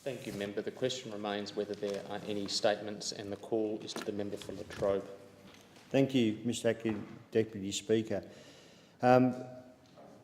Thank you, Member. The question remains whether there are any statements, and the call is to the member for Trobe. Thank you, Mr Deputy Speaker. I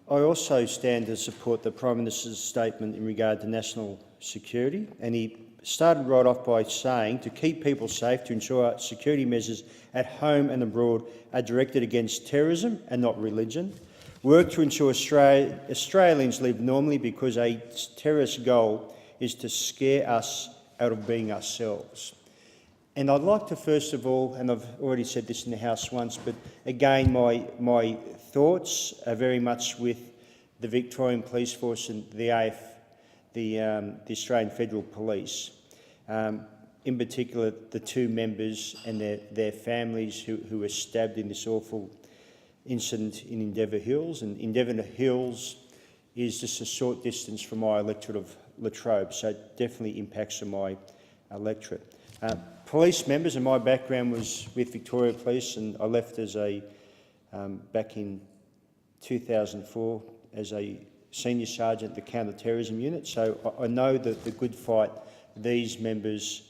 also stand to support the Prime Minister's statement in regard to national security, and he started right off by saying to keep people safe, to ensure security measures at home and abroad are directed against terrorism and not religion. Work to ensure Australians live normally, because a terrorist goal is to scare us out of being ourselves. And I'd like to first of all, and I've already said this in the House once, but again my thoughts are very much with the Victorian Police Force and the Australian Federal Police. In particular, the two members and their families who were stabbed in this awful incident in Endeavour Hills. And Endeavour Hills is just a short distance from my electorate of Trobe, so it definitely impacts on my electorate. Police members, and my background was with Victoria Police, and I left as back in 2004 as a senior sergeant at the counter-terrorism unit, so I know the good fight these members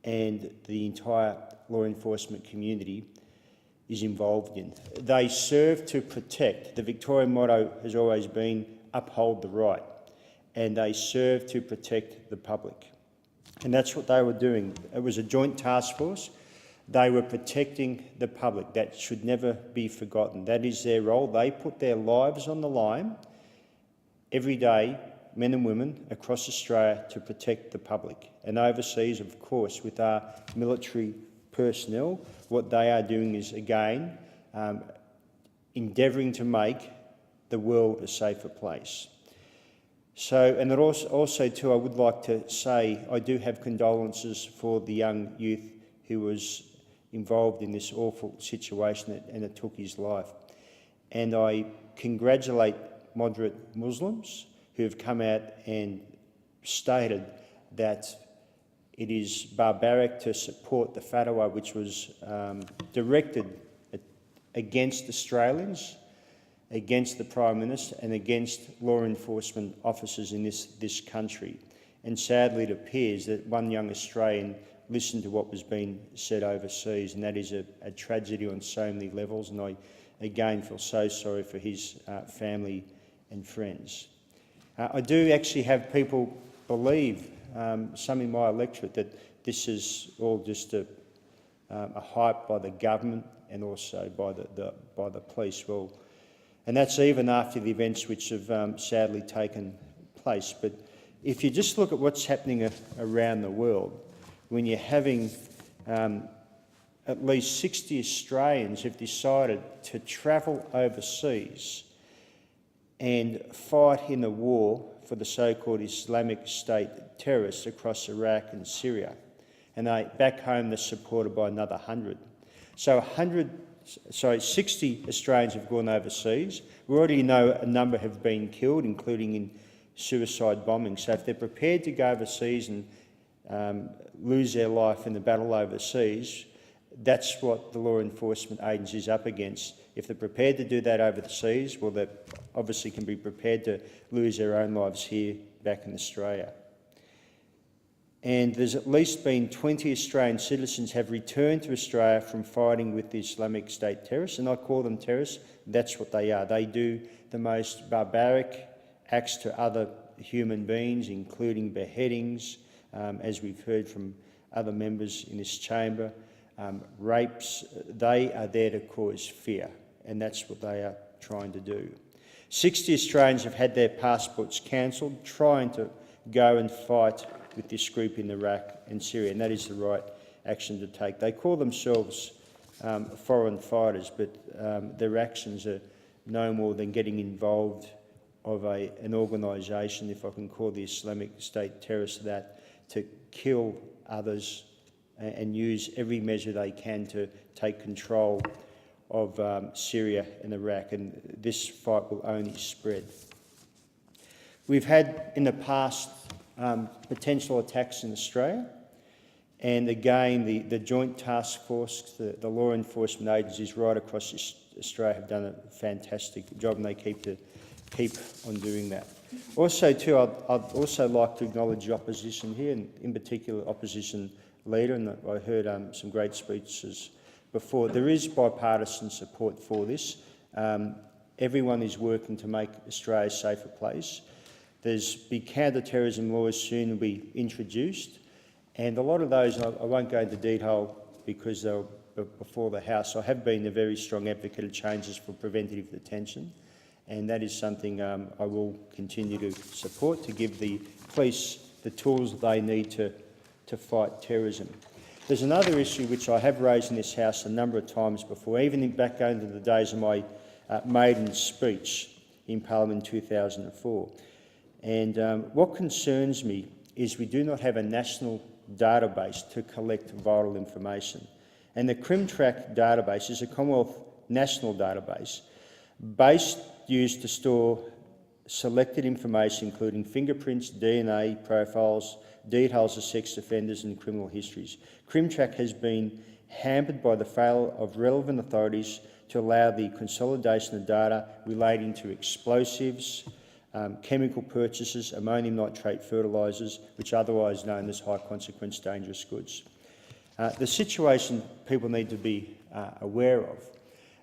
and the entire law enforcement community is involved in. They serve to protect. The Victorian motto has always been uphold the right, and they serve to protect the public. And that's what they were doing. It was a joint task force. They were protecting the public. That should never be forgotten. That is their role. They put their lives on the line every day, men and women across Australia, to protect the public. And overseas, of course, with our military personnel, what they are doing is, again, endeavouring to make the world a safer place. So, and also too, I would like to say I do have condolences for the young youth who was involved in this awful situation and it took his life. And I congratulate moderate Muslims who have come out and stated that it is barbaric to support the fatwa which was directed against Australians, against the Prime Minister and against law enforcement officers in this country. And sadly it appears that one young Australian listened to what was being said overseas, and that is a tragedy on so many levels, and I again feel so sorry for his family and friends. I do actually have people believe, some in my electorate, that this is all just a hype by the government and also by the police. Well, and that's even after the events which have sadly taken place. But if you just look at what's happening around the world, when you're having at least 60 Australians have decided to travel overseas and fight in the war for the so-called Islamic State terrorists across Iraq and Syria, and back home they're supported by another 100. So 60 Australians have gone overseas. We already know a number have been killed, including in suicide bombing. So if they're prepared to go overseas and lose their life in the battle overseas, that's what the law enforcement agency is up against. If they're prepared to do that overseas, well, they obviously can be prepared to lose their own lives here back in Australia. And there's at least been 20 Australian citizens have returned to Australia from fighting with the Islamic State terrorists, and I call them terrorists. That's what they are. They do the most barbaric acts to other human beings, including beheadings, as we've heard from other members in this chamber, rapes. They are there to cause fear, and that's what they are trying to do. 60 Australians have had their passports cancelled, trying to go and fight with this group in Iraq and Syria, and that is the right action to take. They call themselves foreign fighters, but their actions are no more than getting involved of an organisation, if I can call the Islamic State terrorists that, to kill others and use every measure they can to take control of Syria and Iraq, and this fight will only spread. We've had in the past potential attacks in Australia, and again the Joint Task Force, the law enforcement agencies right across Australia have done a fantastic job, and they keep on doing that. Also, too, I'd also like to acknowledge the opposition here, and in particular opposition leader, and I heard some great speeches before. There is bipartisan support for this. Everyone is working to make Australia a safer place. There's big counter-terrorism laws soon will be introduced, and a lot of those, I won't go into detail because they're before the House. I have been a very strong advocate of changes for preventative detention, and that is something I will continue to support, to give the police the tools they need to fight terrorism. There's another issue which I have raised in this House a number of times before, even back going to the days of my maiden speech in Parliament in 2004. And what concerns me is we do not have a national database to collect vital information. And the CrimTrack database is a Commonwealth national database used to store selected information including fingerprints, DNA profiles, details of sex offenders and criminal histories. CrimTrack has been hampered by the failure of relevant authorities to allow the consolidation of data relating to explosives, chemical purchases, ammonium nitrate fertilisers, which are otherwise known as high consequence dangerous goods. The situation people need to be aware of,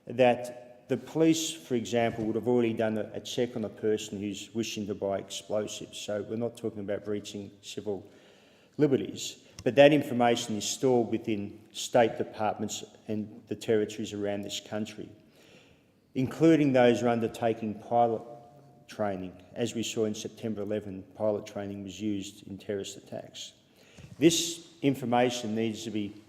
that the police, for example, would have already done a check on a person who's wishing to buy explosives. So we're not talking about breaching civil liberties, but that information is stored within state departments and the territories around this country, including those who are undertaking pilot training. As we saw in September 11, pilot training was used in terrorist attacks. This information needs to be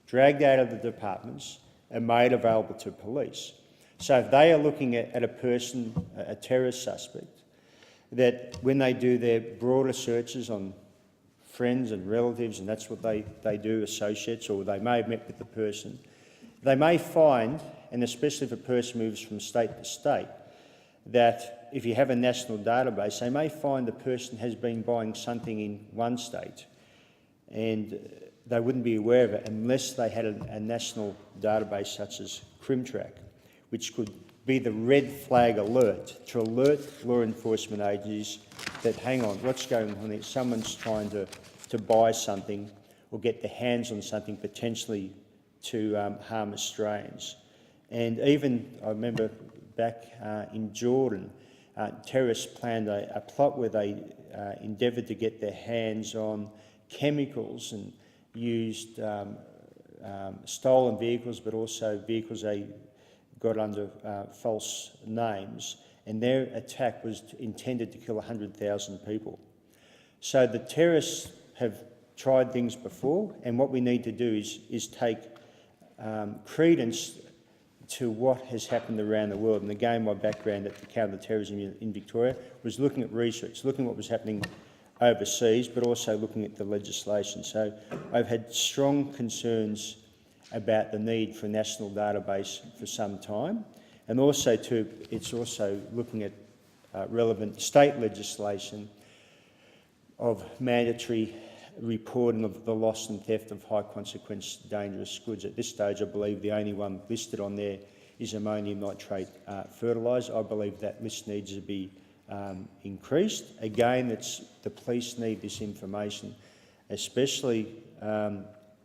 dragged out of the departments and made available to police. So if they are looking at a person, a terrorist suspect, that when they do their broader searches on friends and relatives, and that's what they do, associates, or they may have met with the person, they may find, and especially if a person moves from state to state, that if you have a national database, they may find the person has been buying something in one state and they wouldn't be aware of it unless they had a national database such as CrimTrack, which could be the red flag alert to alert law enforcement agencies that, hang on, what's going on here? Someone's trying to buy something or get their hands on something potentially to harm Australians. And even, I remember back in Jordan, terrorists planned a plot where they endeavoured to get their hands on chemicals and used stolen vehicles, but also vehicles they got under false names, and their attack was intended to kill 100,000 people. So the terrorists have tried things before, and what we need to do is take credence to what has happened around the world. And again, my background at the counter-terrorism in Victoria was looking at research, looking at what was happening overseas, but also looking at the legislation. So I've had strong concerns about the need for a national database for some time, and also it's also looking at relevant state legislation of mandatory reporting of the loss and theft of high consequence dangerous goods. At this stage, I believe the only one listed on there is ammonium nitrate fertiliser. I believe that list needs to be increased. Again, the police need this information, especially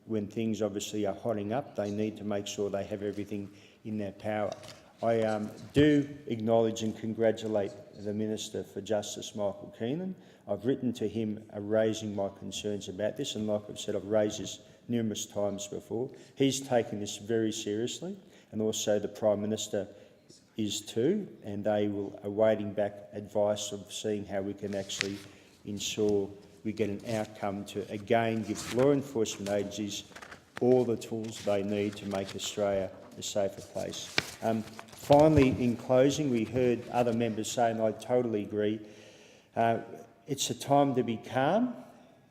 when things obviously are hotting up. They need to make sure they have everything in their power. I do acknowledge and congratulate the Minister for Justice, Michael Keenan. I've written to him raising my concerns about this, and like I've said, I've raised this numerous times before. He's taken this very seriously, and also the Prime Minister is too, and they will awaiting back advice of seeing how we can actually ensure we get an outcome to again give law enforcement agencies all the tools they need to make Australia a safer place. Finally, in closing, we heard other members say, and I totally agree, it's a time to be calm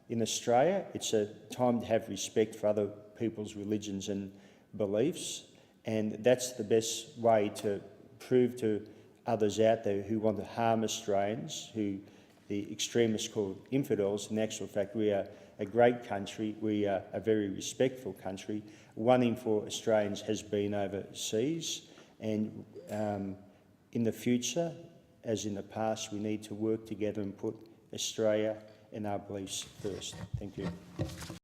in Australia. It's a time to have respect for other people's religions and beliefs, and that's the best way to prove to others out there who want to harm Australians, who the extremists call infidels. In actual fact, we are a great country. We are a very respectful country. 1 in 4 Australians has been overseas, and in the future, as in the past, we need to work together and put Australia and our beliefs first. Thank you.